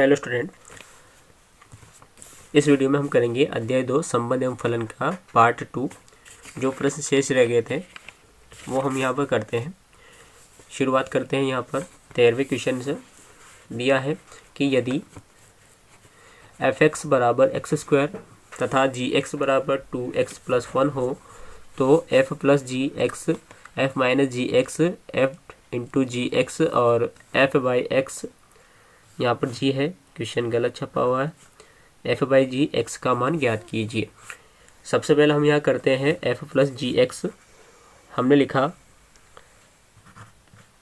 Hello student, इस video में हम करेंगे अध्याय 2 संबंध एवं फलन का पार्ट 2। जो प्रश्न शेष रह गए थे वो हम यहाँ पर करते हैं। शुरुआत करते हैं। यहाँ पर 13वें क्वेश्चन से दिया है कि यदि f(x) बराबर x² तथा gx बराबर 2x+1 हो तो f plus g x, f minus g x, f into जी एक्स और f बाई एक्स, यहाँ पर g है, क्वेश्चन गलत छपा हुआ है, f बाई जी एक्स का मान ज्ञात कीजिए। सबसे पहले हम यहाँ करते हैं f प्लस जी एक्स। हमने लिखा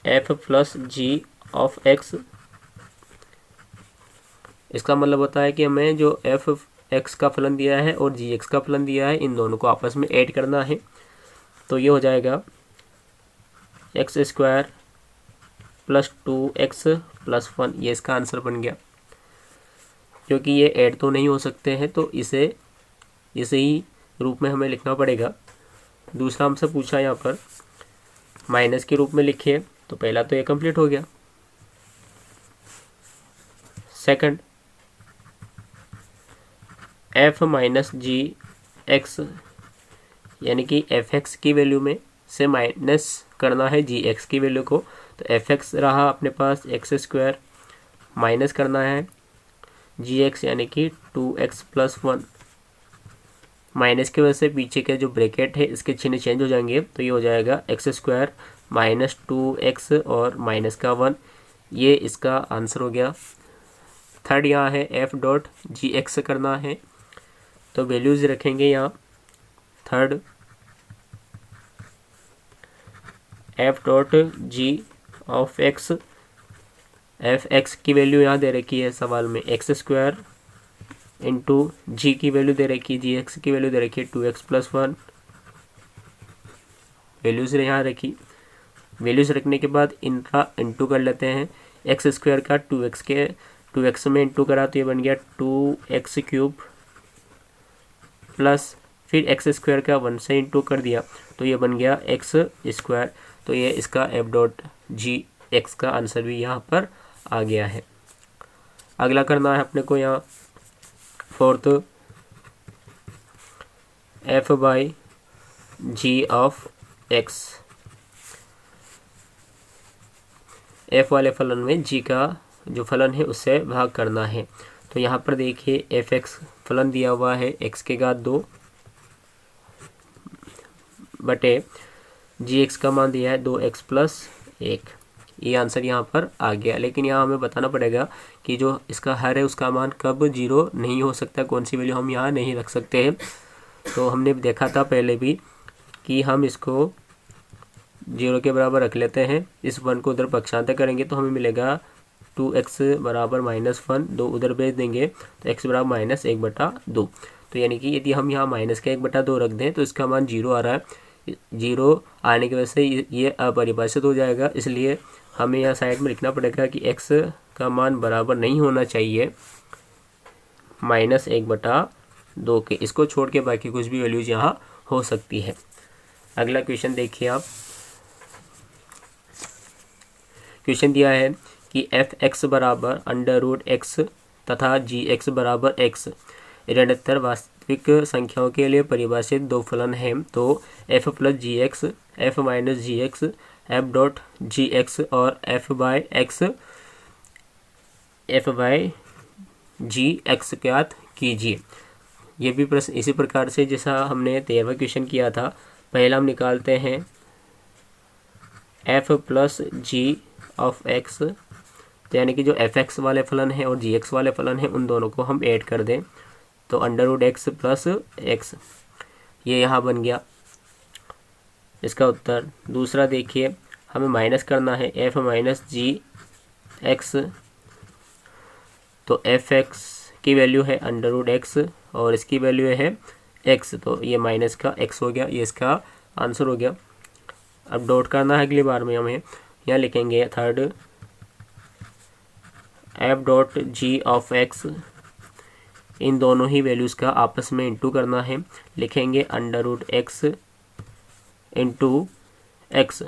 f plus g of x, इसका मतलब होता है कि हमें जो f एक्स का फलन दिया है और जी एक्स का फलन दिया है इन दोनों को आपस में ऐड करना है। तो ये हो जाएगा x² प्लस 2x+1, ये इसका आंसर बन गया। क्योंकि ये ऐड तो नहीं हो सकते हैं तो इसे ही रूप में हमें लिखना पड़ेगा। दूसरा हमसे पूछा यहाँ पर माइनस के रूप में लिखिए, तो पहला तो ये कंप्लीट हो गया। Second f minus g x, यानी कि एफ एक्स की वैल्यू में से माइनस करना है जी एक्स की वैल्यू को, तो एफ एक्स रहा अपने पास x² माइनस करना है जी एक्स यानी कि 2x+1। माइनस की वजह से पीछे के जो ब्रैकेट है इसके चिन्ह चेंज हो जाएंगे, तो ये हो जाएगा x² माइनस 2x और माइनस का 1, ये इसका आंसर हो गया। थर्ड यहाँ है f डॉट जी एक्स करना है, तो वैल्यूज रखेंगे यहाँ। Third f dot g of x, F x की वैल्यू यहाँ दे रखी है सवाल में x² इंटू जी की वैल्यू दे रखी है, जी एक्स की वैल्यू दे रखी है 2x+1, वैल्यूज यहाँ रखी। वैल्यूज रखने के बाद इनका इंटू कर लेते हैं। x² का 2x में इंटू करा तो ये बन गया 2x³ प्लस फिर x² का 1 से इंटू कर दिया तो ये बन गया x²। तो ये इसका f डॉट जी एक्स का आंसर भी यहाँ पर आ गया है। अगला करना है अपने को यहाँ fourth f by g of x. f वाले फलन में g का जो फलन है उससे भाग करना है। तो यहाँ पर देखिए एफ एक्स फलन दिया हुआ है x के घात 2 बटे जी एक्स का मान दिया है 2x+1, ये आंसर यहाँ पर आ गया। लेकिन यहाँ हमें बताना पड़ेगा कि जो इसका हर है उसका मान कब 0 नहीं हो सकता, कौन सी वैल्यू हम यहाँ नहीं रख सकते हैं। तो हमने देखा था पहले भी कि हम इसको 0 के बराबर रख लेते हैं, इस 1 को उधर पक्षांतर करेंगे तो हमें मिलेगा 2x बराबर -1, 2 उधर भेज देंगे तो x बराबर -1/2। तो यानी कि यदि हम यहाँ माइनस का 1/2 रख दें तो इसका मान 0 आ रहा है। 0 आने की वजह से ये अपरिभाषित हो जाएगा, इसलिए हमें यहाँ साइड में लिखना पड़ेगा कि x का मान बराबर नहीं होना चाहिए -1/2 के। इसको छोड़ के बाकी कुछ भी वैल्यूज यहाँ हो सकती है। अगला क्वेश्चन देखिए आप। क्वेश्चन दिया है कि f(x) बराबर √x तथा gx बराबर x ऋणात्तर वास्तविक संख्याओं के लिए परिभाषित दो फलन हैं। तो f plus g x, f minus g x, f dot g x और f बाई जी एक्स ज्ञात कीजिए। ये भी प्रश्न इसी प्रकार से जैसा हमने 13वां क्वेश्चन किया था। पहला हम निकालते हैं f plus g of x, यानी कि जो एफ एक्स वाले फलन है और जी एक्स वाले फलन है उन दोनों को हम ऐड कर दें तो √x प्लस एक्स, ये यहाँ बन गया इसका उत्तर। दूसरा देखिए, हमें माइनस करना है f माइनस जी एक्स, तो एफ एक्स की वैल्यू है √x और इसकी वैल्यू है x, तो ये माइनस का x हो गया, ये इसका आंसर हो गया। अब डॉट करना है अगली बार में, हमें यहाँ लिखेंगे third f dot g of x, इन दोनों ही वैल्यूज़ का आपस में इंटू करना है। लिखेंगे √x इंटू एक्स।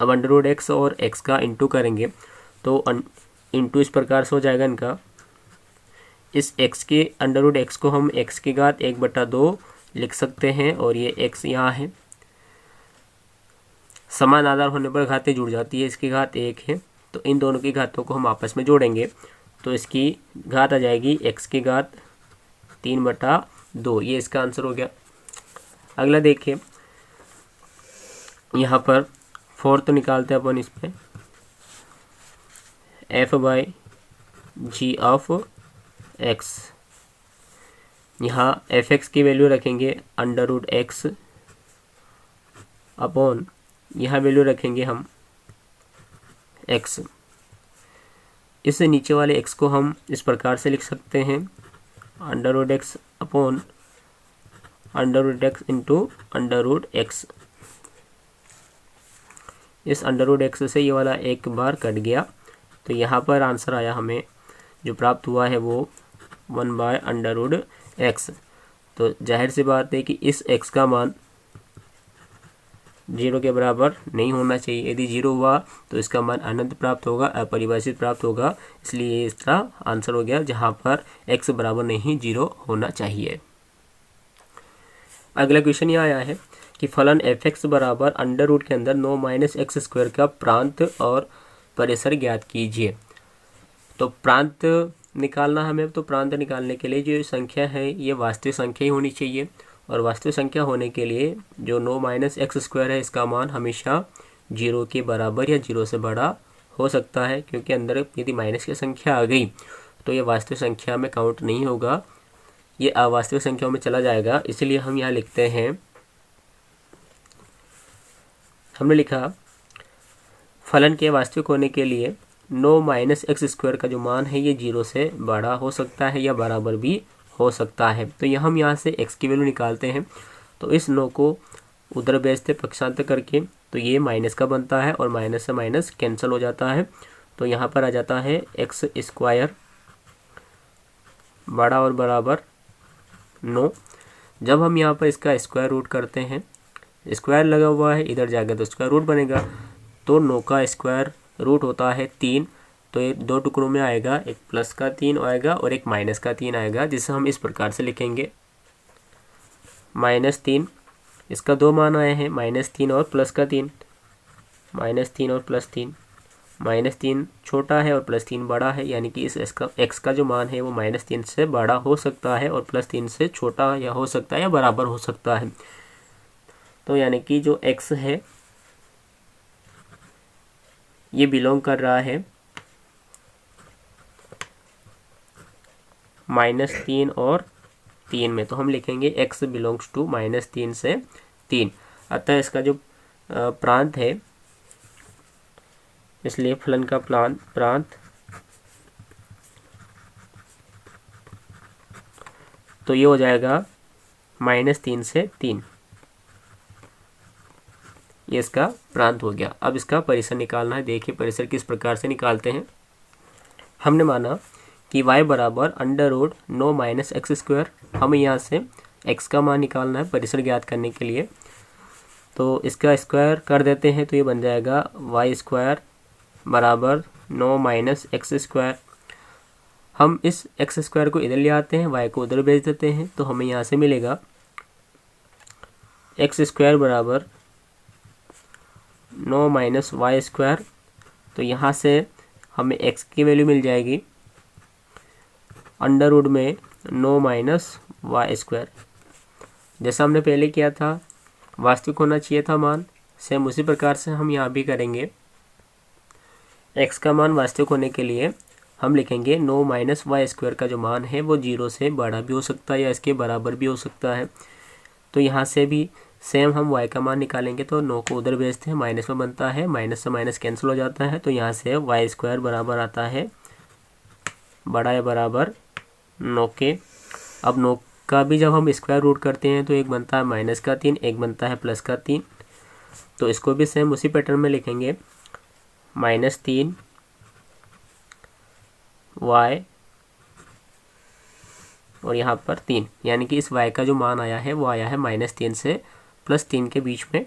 अब √x और x का इंटू करेंगे तो इंटू इस प्रकार से हो जाएगा इनका, इस x के अंडर रूट एक्स को हम x की घात 1/2 लिख सकते हैं, और ये x यहाँ है। समान आधार होने पर घातें जुड़ जाती है, इसकी घात 1 है, तो इन दोनों की घातों को हम आपस में जोड़ेंगे तो इसकी घात आ जाएगी x की घात 3/2। ये इसका आंसर हो गया। अगला देखिए, यहाँ पर फोर्थ निकालते हैं अपन, इस पे f/g ऑफ x। यहाँ f(x) की वैल्यू रखेंगे अंडर रूट एक्स अपॉन, यहाँ वैल्यू रखेंगे हम x। इससे नीचे वाले x को हम इस प्रकार से लिख सकते हैं, under root x upon under root x into under root x. इस अंडर रूट एक्स से ये वाला एक बार कट गया, तो यहाँ पर आंसर आया हमें जो प्राप्त हुआ है वो 1/√x। तो जाहिर सी बात है कि इस x का मान 0 के बराबर नहीं होना चाहिए। यदि 0 हुआ तो इसका मान अनंत प्राप्त होगा, अपरिभाषित प्राप्त होगा, इसलिए इसका आंसर हो गया जहाँ पर x बराबर नहीं 0 होना चाहिए। अगला क्वेश्चन यह आया है कि फलन f(x) बराबर अंडर रूट के अंदर 9-x² का प्रांत और परिसर ज्ञात कीजिए। तो प्रांत निकालना हमें, तो प्रांत निकालने के लिए जो संख्या है ये वास्तविक संख्या ही होनी चाहिए, और वास्तविक संख्या होने के लिए जो 9-x² है इसका मान हमेशा 0 के बराबर या 0 से बड़ा हो सकता है, क्योंकि अंदर यदि माइनस की संख्या आ गई तो ये वास्तविक संख्या में काउंट नहीं होगा, ये अवास्तविक संख्याओं में चला जाएगा। इसलिए हम यहाँ लिखते हैं, हमने लिखा फलन के वास्तविक होने के लिए 9-x² का जो मान है ये 0 से बड़ा हो सकता है या बराबर भी हो सकता है। तो हम यहाँ से x की वैल्यू निकालते हैं, तो इस 9 को उधर भेजते पक्षांतर करके, तो ये माइनस का बनता है और माइनस से माइनस कैंसिल हो जाता है, तो यहाँ पर आ जाता है x² बड़ा और बराबर 9। जब हम यहाँ पर इसका स्क्वायर रूट करते हैं, स्क्वायर लगा हुआ है, इधर जाकर तो स्क्वायर रूट बनेगा, तो 9 का स्क्वायर रूट होता है 3, तो ये 2 टुकड़ों में आएगा, एक प्लस का 3 आएगा और एक माइनस का 3 आएगा, जिसे हम इस प्रकार से लिखेंगे -3। इसका 2 मान आए हैं, -3 और प्लस का 3, -3 और प्लस 3। -3 छोटा है और +3 बड़ा है, यानी कि इस x का जो मान है वो -3 से बड़ा हो सकता है और +3 से छोटा या हो सकता है या बराबर हो सकता है। तो यानी कि जो x है ये बिलोंग कर रहा है -3 और 3 में, तो हम लिखेंगे x बिलोंग्स टू -3 से 3। अतः इसका जो प्रांत है, इसलिए फलन का प्रांत तो ये हो जाएगा -3 से 3, ये इसका प्रांत हो गया। अब इसका परिसर निकालना है। देखिए परिसर किस प्रकार से निकालते हैं। हमने माना कि y बराबर √9-x², हमें यहाँ से x का मान निकालना है परिसर ज्ञात करने के लिए, तो इसका स्क्वायर कर देते हैं, तो ये बन जाएगा y² बराबर 9-x²। हम इस x² को इधर ले आते हैं, y को उधर भेज देते हैं, तो हमें यहाँ से मिलेगा x² बराबर 9-y²। तो यहाँ से हमें x की वैल्यू मिल जाएगी अंडर रूट में 9-y²। जैसा हमने पहले किया था, वास्तविक होना चाहिए था मान, सेम उसी प्रकार से हम यहाँ भी करेंगे। x का मान वास्तविक होने के लिए हम लिखेंगे 9-y² का जो मान है वो 0 से बड़ा भी हो सकता है या इसके बराबर भी हो सकता है। तो यहाँ से भी सेम हम y का मान निकालेंगे, तो 9 को उधर भेजते हैं, माइनस में बनता है, माइनस से माइनस कैंसिल हो जाता है, तो यहाँ से y² बराबर आता है बड़ा या बराबर 9 के। अब 9 का भी जब हम स्क्वायर रूट करते हैं तो एक बनता है -3, एक बनता है +3, तो इसको भी सेम उसी पैटर्न में लिखेंगे -3 y और यहाँ पर 3, यानी कि इस y का जो मान आया है वो आया है -3 से +3 के बीच में।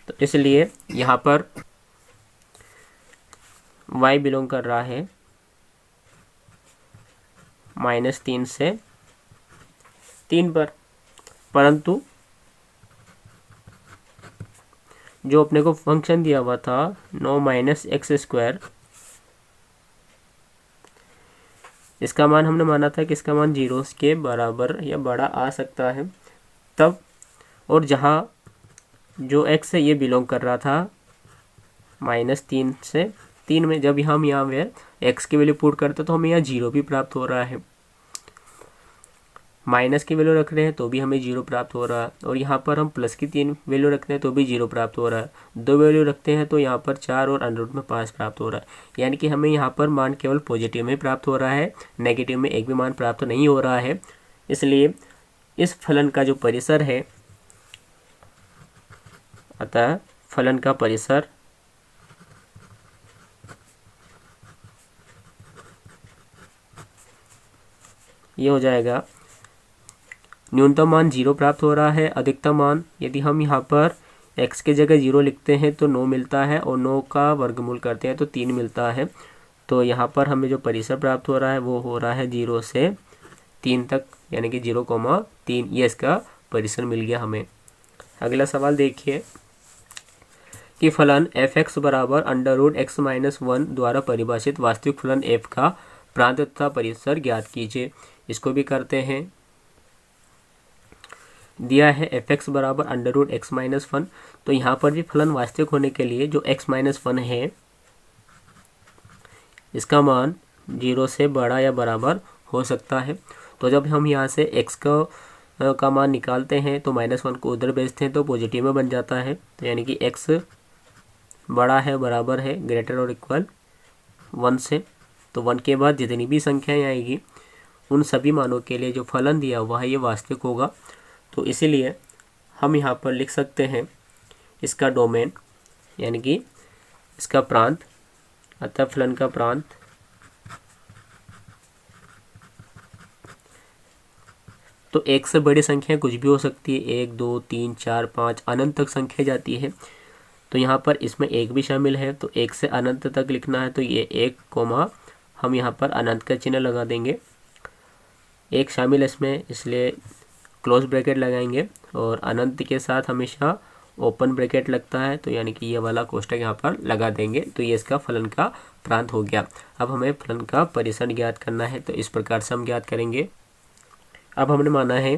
तो इसलिए यहाँ पर y बिलोंग कर रहा है -3 से 3 पर, परंतु जो अपने को फंक्शन दिया हुआ था 9-x², इसका मान हमने माना था कि इसका मान 0 के बराबर या बड़ा आ सकता है तब, और जहाँ जो x है ये बिलोंग कर रहा था -3 से 3 में, जब हम यहाँ पे x की वैल्यू पुट करते तो हमें यहाँ 0 भी प्राप्त हो रहा है, माइनस की वैल्यू रख रहे हैं तो भी हमें 0 प्राप्त हो रहा है, और यहाँ पर हम प्लस की 3 वैल्यू रखते हैं तो भी 0 प्राप्त हो रहा है, 2 वैल्यू रखते हैं तो यहाँ पर 4 और अंडर रूट में 5 प्राप्त हो रहा है। यानी कि हमें यहाँ पर मान केवल पॉजिटिव में प्राप्त हो रहा है, नेगेटिव में एक भी मान प्राप्त नहीं हो रहा है। इसलिए इस फलन का जो परिसर है, अतः फलन का परिसर ये हो जाएगा, न्यूनतम मान 0 प्राप्त हो रहा है, अधिकतम मान यदि हम यहाँ पर x के जगह 0 लिखते हैं तो 9 मिलता है, और 9 का वर्गमूल करते हैं तो 3 मिलता है। तो यहाँ पर हमें जो परिसर प्राप्त हो रहा है वो हो रहा है 0 से 3 तक, यानी कि 0,3, ये इसका परिसर मिल गया हमें। अगला सवाल देखिए कि फलन f(x) बराबर √x-1 द्वारा परिभाषित वास्तविक फलन f का प्रांत तथा परिसर ज्ञात कीजिए। इसको भी करते हैं। दिया है f(x) बराबर √x-1, तो यहाँ पर भी फलन वास्तविक होने के लिए जो x-1 है इसका मान 0 से बड़ा या बराबर हो सकता है। तो जब हम यहाँ से x का मान निकालते हैं तो -1 को उधर भेजते हैं तो पॉजिटिव में बन जाता है, तो यानी कि x बड़ा है, बराबर है, ग्रेटर और इक्वल 1 से, तो 1 के बाद जितनी भी संख्याएं आएगी उन सभी मानों के लिए जो फलन दिया हुआ है ये वास्तविक होगा। तो इसीलिए हम यहाँ पर लिख सकते हैं इसका डोमेन, यानी कि इसका प्रांत, अतः फलन का प्रांत तो एक से बड़ी संख्या कुछ भी हो सकती है, 1, 2, 3, 4, 5 अनंत तक संख्या जाती है। तो यहाँ पर इसमें 1 भी शामिल है, तो 1 से अनंत तक लिखना है तो ये 1 कोमा हम यहाँ पर अनंत का चिन्ह लगा देंगे, 1 शामिल है इसमें, इसलिए क्लोज ब्रैकेट लगाएंगे, और अनंत के साथ हमेशा ओपन ब्रैकेट लगता है, तो यानी कि ये वाला कोष्टक यहाँ पर लगा देंगे। तो ये इसका फलन का प्रांत हो गया। अब हमें फलन का परिसर ज्ञात करना है, तो इस प्रकार से हम ज्ञात करेंगे। अब हमने माना है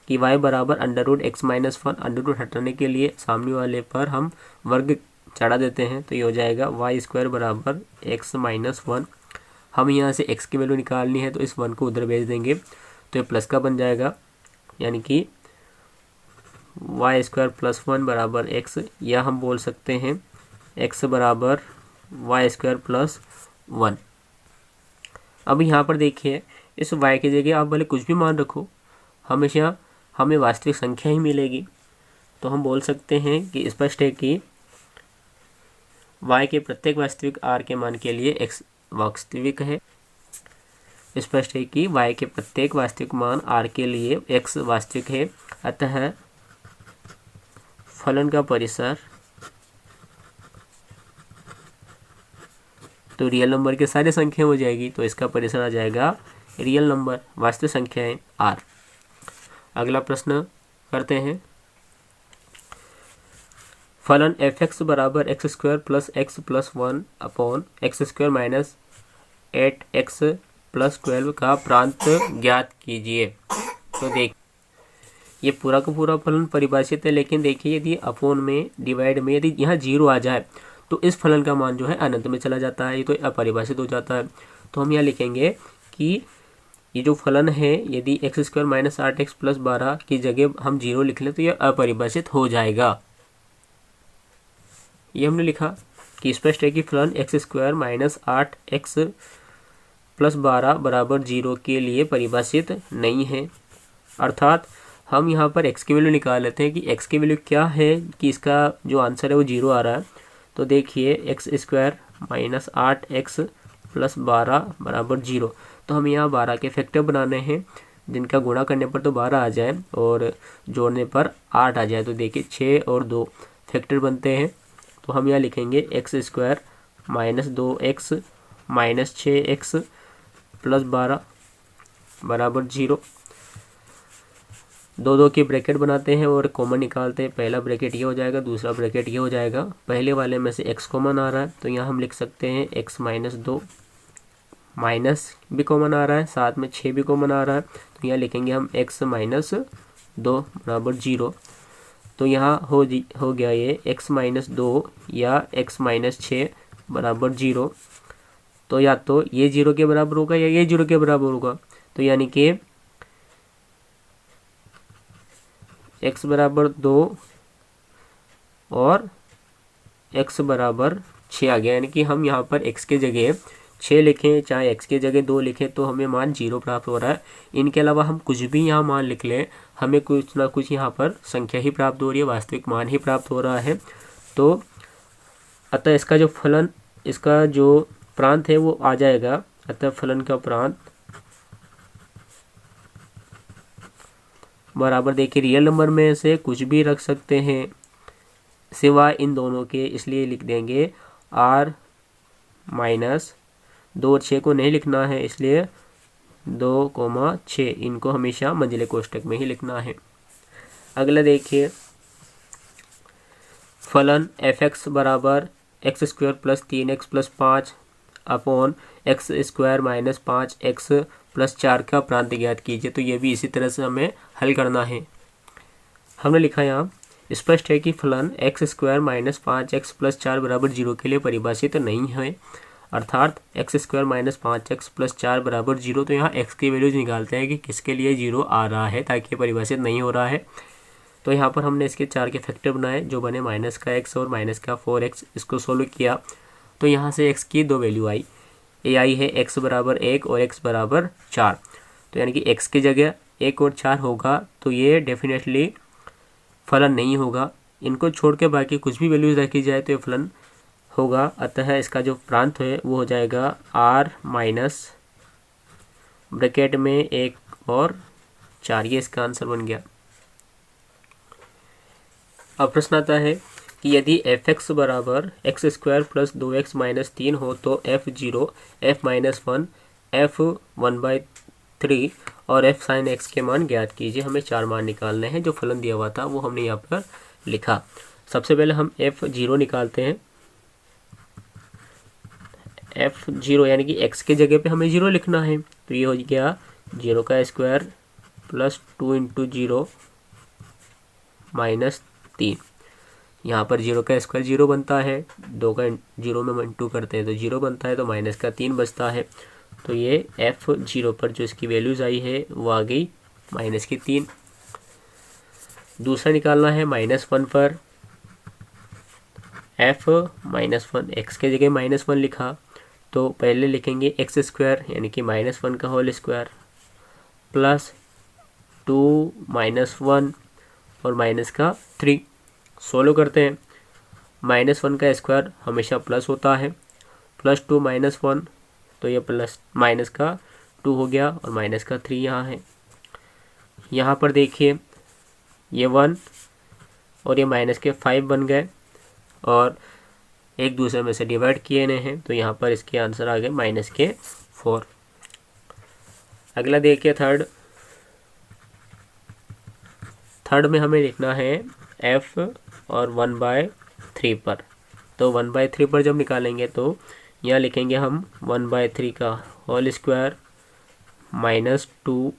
कि y बराबर √x-1, अंडर रूट हटाने के लिए सामने वाले पर हम वर्ग चढ़ा देते हैं, तो ये हो जाएगा y² बराबर x-1। हम यहाँ से x की वैल्यू निकालनी है तो इस 1 को उधर भेज देंगे तो ये प्लस का बन जाएगा, यानी कि y² + 1 बराबर x, या हम बोल सकते हैं x बराबर y² + 1। अब यहाँ पर देखिए इस y की जगह आप भले कुछ भी मान रखो, हमेशा हमें वास्तविक संख्या ही मिलेगी। तो हम बोल सकते हैं कि स्पष्ट है कि y के प्रत्येक वास्तविक r के मान के लिए x वास्तविक है। स्पष्ट है कि y के प्रत्येक वास्तविक मान r के लिए x वास्तविक है, अतः फलन का परिसर तो रियल नंबर के सारे संख्या हो जाएगी, तो इसका परिसर आ जाएगा रियल नंबर, वास्तविक संख्याएं r। अगला प्रश्न करते हैं। फलन f(x) बराबर x² + x + 1 upon x² - 8x + 12 का प्रांत ज्ञात कीजिए। तो देख ये पूरा का पूरा फलन परिभाषित है, लेकिन देखिए यदि अपॉन में डिवाइड में यदि यहाँ 0 आ जाए तो इस फलन का मान जो है अनंत में चला जाता है, ये तो अपरिभाषित हो जाता है। तो हम यहाँ लिखेंगे कि ये जो फलन है यदि x² - 8x + 12 की जगह हम 0 लिख लें तो यह अपरिभाषित हो जाएगा। ये हमने लिखा कि स्पष्ट है कि फलन x² - 8x + 12 बराबर 0 के लिए परिभाषित नहीं है। अर्थात हम यहाँ पर x की वैल्यू निकाल लेते हैं कि x की वैल्यू क्या है, कि इसका जो आंसर है वो 0 आ रहा है। तो देखिए x² - 8x + 12 बराबर 0, तो हम यहाँ 12 के फैक्टर बनाने हैं जिनका गुणा करने पर तो 12 आ जाए और जोड़ने पर 8 आ जाए। तो देखिए 6 और 2 फैक्टर बनते हैं, तो हम यहाँ लिखेंगे x² -2x -6x प्लस 12 बराबर 0। दो की ब्रैकेट बनाते हैं और कॉमन निकालते हैं। पहला ब्रैकेट ये हो जाएगा, दूसरा ब्रैकेट ये हो जाएगा। पहले वाले में से x कॉमन आ रहा है तो यहाँ हम लिख सकते हैं x -2, माइनस भी कॉमन आ रहा है, साथ में 6 भी कॉमन आ रहा है तो यहाँ लिखेंगे हम x -2 बराबर 0। तो यहाँ हो गया ये x -2 या x -6 बराबर 0। तो या तो ये 0 के बराबर होगा या ये 0 के बराबर होगा। तो यानी कि x बराबर 2 और x बराबर 6 आ गया। यानी कि हम यहाँ पर x के जगह 6 लिखें चाहे x के जगह 2 लिखें तो हमें मान 0 प्राप्त हो रहा है। इनके अलावा हम कुछ भी यहाँ मान लिख लें, हमें कुछ ना कुछ यहाँ पर संख्या ही प्राप्त हो रही है, वास्तविक मान ही प्राप्त हो रहा है। तो अतः इसका जो फलन, इसका जो प्रांत है वो आ जाएगा। अतः फलन का प्रांत बराबर, देखिए रियल नंबर में से कुछ भी रख सकते हैं सिवाय इन दोनों के, इसलिए लिख देंगे r -2 और 6 को नहीं लिखना है, इसलिए 2,6 इनको हमेशा मंझले कोष्ठक में ही लिखना है। अगला देखिए, फलन f(x) बराबर x² + 3x + 5 upon x² - 5x + 4 का प्रांत ज्ञात कीजिए। तो ये भी इसी तरह से हमें हल करना है। हमने लिखा यहाँ, स्पष्ट है कि फलन x² - 5x + 4 बराबर 0 के लिए परिभाषित नहीं है, अर्थात x² - 5x + 4 बराबर 0। तो यहाँ x की वैल्यूज निकालते हैं कि किसके लिए 0 आ रहा है, ताकि परिभाषित नहीं हो रहा है। तो यहाँ पर हमने इसके 4 के फैक्टर बनाए जो बने -x और -4x। इसको सोल्व किया तो यहाँ से x की 2 वैल्यू आई, ये आई है x बराबर 1 और x बराबर 4। तो यानी कि x की जगह 1 और 4 होगा तो ये डेफिनेटली फलन नहीं होगा। इनको छोड़ के बाकी कुछ भी वैल्यूज रखी जाए तो ये फलन होगा। अतः इसका जो प्रांत है वो हो जाएगा r माइनस ब्रैकेट में 1 और 4। ये इसका आंसर बन गया। अब प्रश्न आता है कि यदि f(x) बराबर x² + 2x - 3 हो तो f(0), f-1, f(1/3) और f sin x के मान ज्ञात कीजिए। हमें 4 मान निकालने हैं। जो फलन दिया हुआ था वो हमने यहाँ पर लिखा। सबसे पहले हम f(0) निकालते हैं। f(0) यानी कि x के जगह पे हमें 0 लिखना है, तो ये हो गया 0 का स्क्वायर + 2 × 0 - 3। यहाँ पर 0 का स्क्वायर 0 बनता है, 2 का 0 में 2 करते हैं तो 0 बनता है, तो -3 बचता है। तो ये f(0) पर जो इसकी वैल्यूज आई है वो आ गई -3। दूसरा निकालना है -1 पर। f-1, x के जगह -1 लिखा तो पहले लिखेंगे x² यानी कि -1 का होल स्क्वायर प्लस 2 -1 और -3। सोल्व करते हैं। -1 का स्क्वायर हमेशा प्लस होता है, +2 -1 तो ये प्लस माइनस का 2 हो गया और -3 यहाँ है। यहाँ पर देखिए ये 1 और ये -5 बन गए और एक दूसरे में से डिवाइड किए गए हैं, तो यहाँ पर इसके आंसर आ गए -4। अगला देखिए थर्ड में हमें लिखना है f और 1/3 पर। तो 1/3 पर जब निकालेंगे तो यहाँ लिखेंगे हम 1/3 का होल स्क्वायर -2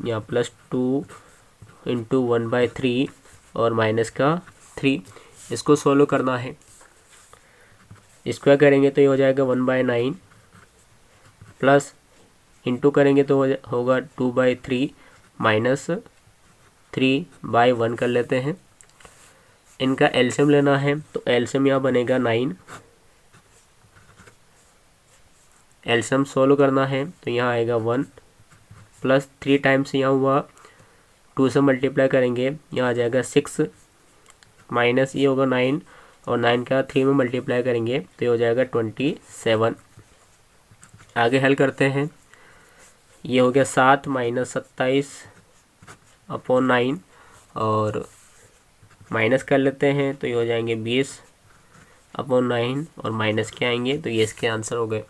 या +2 × 1/3 और -3। इसको सोल्व करना है। स्क्वायर करेंगे तो ये हो जाएगा 1/9 प्लस इंटू करेंगे तो होगा 2/3 -3/1 कर लेते हैं। इनका एलसीएम लेना है तो एलसीएम यहाँ बनेगा 9। एलसीएम सोल्व करना है तो यहाँ आएगा 1 प्लस 3 टाइम्स यहाँ हुआ 2 से मल्टीप्लाई करेंगे, यहाँ आ जाएगा 6 माइनस ये होगा 9 और 9 का 3 में मल्टीप्लाई करेंगे तो ये हो जाएगा 27। आगे हल करते हैं। ये हो गया 7 - 27/9 और माइनस कर लेते हैं तो ये हो जाएंगे 20 अपॉन 9 और माइनस के आएंगे, तो ये इसके आंसर हो गए।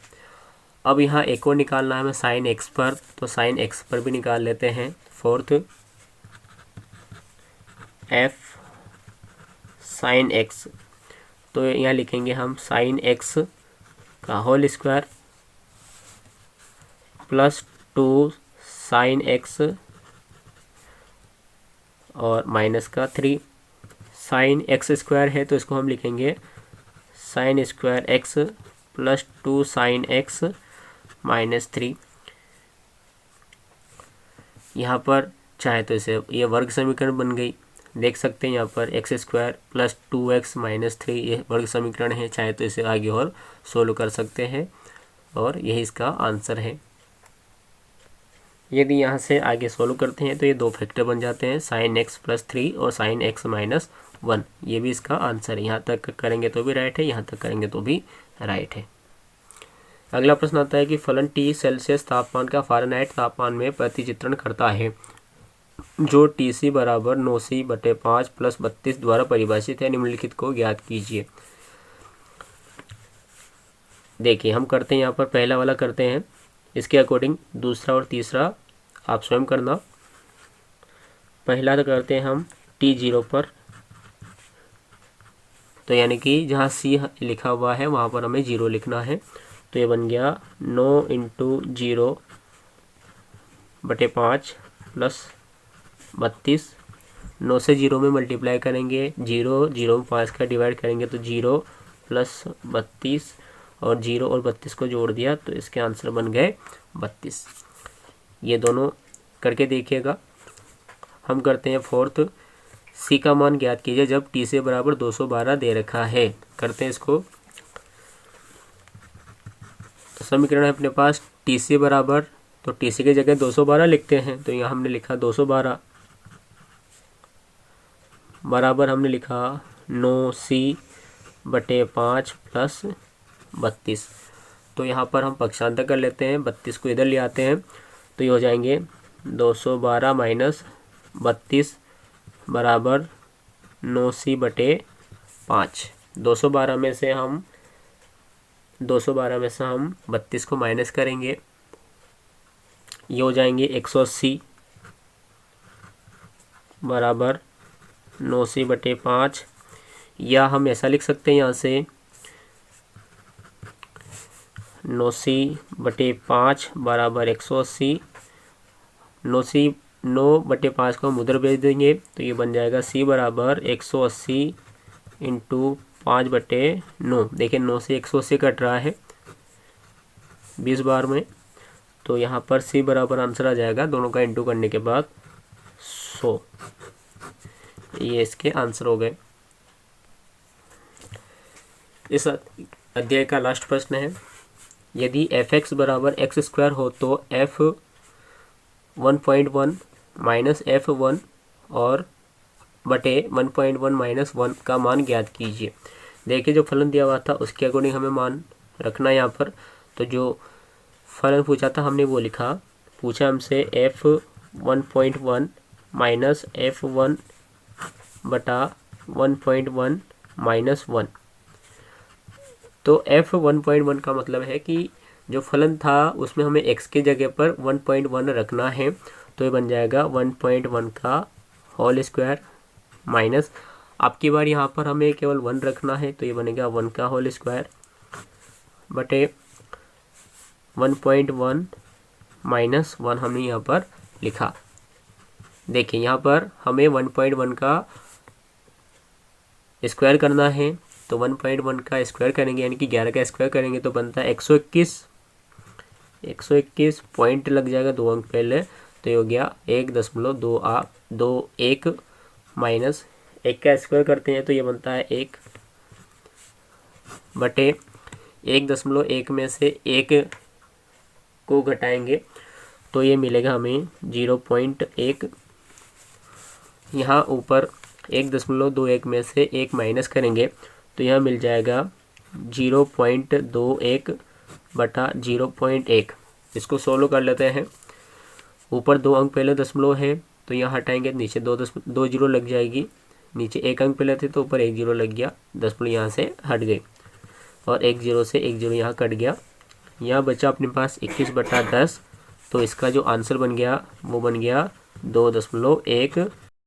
अब यहाँ एक और निकालना है हमें साइन एक्स पर, तो साइन एक्स पर भी निकाल लेते हैं। फोर्थ एफ साइन एक्स, तो यहाँ लिखेंगे हम साइन एक्स का whole square plus 2 sine x और माइनस का 3। साइन एक्स स्क्वायर है तो इसको हम लिखेंगे sine square x plus 2 sine x minus 3। यहाँ पर चाहे तो इसे ये वर्ग समीकरण बन गई, देख सकते हैं यहाँ पर x square plus 2x minus 3 ये वर्ग समीकरण है। चाहे तो इसे आगे और सोल्व कर सकते हैं और यही इसका आंसर है। यदि यहाँ से आगे सोल्व करते हैं तो ये 2 फैक्टर बन जाते हैं, साइन एक्स प्लस 3 और साइन एक्स माइनस 1। ये भी इसका आंसर है। यहाँ तक करेंगे तो भी राइट है, यहाँ तक करेंगे तो भी राइट है। अगला प्रश्न आता है कि फलन T सेल्सियस तापमान का फ़ारेनहाइट तापमान में प्रतिचित्रण करता है, जो TC बराबर 9C/5 प्लस 32 द्वारा परिभाषित है। निम्नलिखित को ज्ञात कीजिए। देखिए हम करते हैं यहाँ पर पहला वाला करते हैं, इसके अकॉर्डिंग दूसरा और तीसरा आप स्वयं करना। पहला तो करते हैं हम T0 पर, तो यानी कि जहाँ C लिखा हुआ है वहाँ पर हमें 0 लिखना है। तो ये बन गया 9 × 0/5 प्लस 32। 9 से 0 में मल्टीप्लाई करेंगे, 0 में 5 का डिवाइड करेंगे तो 0 प्लस 32 और 0 और 32 को जोड़ दिया तो इसके आंसर बन गए 32। ये दोनों करके देखिएगा। हम करते हैं फोर्थ, C का मान ज्ञात कीजिए जब T से बराबर 212 दे रखा है। करते हैं इसको। तो समीकरण है अपने पास T से बराबर, तो T से की जगह 212 लिखते हैं। तो यहाँ हमने लिखा 212 बराबर हमने लिखा 9C/5 प्लस 32। तो यहाँ पर हम पक्षांतर कर लेते हैं, 32 को इधर ले आते हैं तो ये हो जाएंगे 212 माइनस 32 बराबर 9C/5। 212 में से हम 32 को माइनस करेंगे, ये हो जाएंगे 180 बराबर 9C/5। या हम ऐसा लिख सकते हैं यहाँ से 9C/5 बराबर 180। 9/5 को हम उधर भेज देंगे तो ये बन जाएगा C बराबर 180 × 5/9। देखिए 9 से 180 कट रहा है 20 बार में, तो यहाँ पर C बराबर आंसर आ जाएगा दोनों का इंटू करने के बाद 100। ये इसके आंसर हो गए। इस अध्याय का लास्ट प्रश्न है, यदि fx बराबर x² हो तो f1.1 माइनस f1 और बटे 1.1 माइनस 1 का मान ज्ञात कीजिए। देखिए जो फलन दिया हुआ था उसके अकॉर्डिंग हमें मान रखना है यहाँ पर। तो जो फलन पूछा था हमने वो लिखा, पूछा हमसे f1.1 माइनस f1 बटा 1.1 माइनस 1। तो f1.1 का मतलब है कि जो फलन था उसमें हमें x की जगह पर 1.1 रखना है, तो ये बन जाएगा 1.1 का होल स्क्वायर माइनस, आपकी बार यहाँ पर हमें केवल 1 रखना है तो ये बनेगा 1 का होल स्क्वायर बटे 1.1 माइनस 1 हमने यहाँ पर लिखा। देखिए यहाँ पर हमें 1.1 का स्क्वायर करना है, तो 1.1 का स्क्वायर करेंगे यानी कि 11 का स्क्वायर करेंगे तो बनता है 121 पॉइंट लग जाएगा 2 अंक पहले, तो ये हो गया 1.21 माइनस 1 का स्क्वायर करते हैं तो ये बनता है 1 बटे 1.1 में से 1 को घटाएंगे तो ये मिलेगा हमें 0.1। यहाँ ऊपर 1.21 में से 1 माइनस करेंगे तो यहाँ मिल जाएगा 0.21 बटा 0.1। इसको सोल्व कर लेते हैं। ऊपर 2 अंक पहले दशमलव है तो यहाँ हटाएंगे, नीचे 2 जीरो लग जाएगी नीचे एक अंक पहले थे तो ऊपर 1 जीरो लग गया, 10 यहाँ से हट गए और 1 जीरो से 1 जीरो यहाँ कट गया। यहाँ बचा अपने पास 21/10। तो इसका जो आंसर बन गया वो बन गया 2.1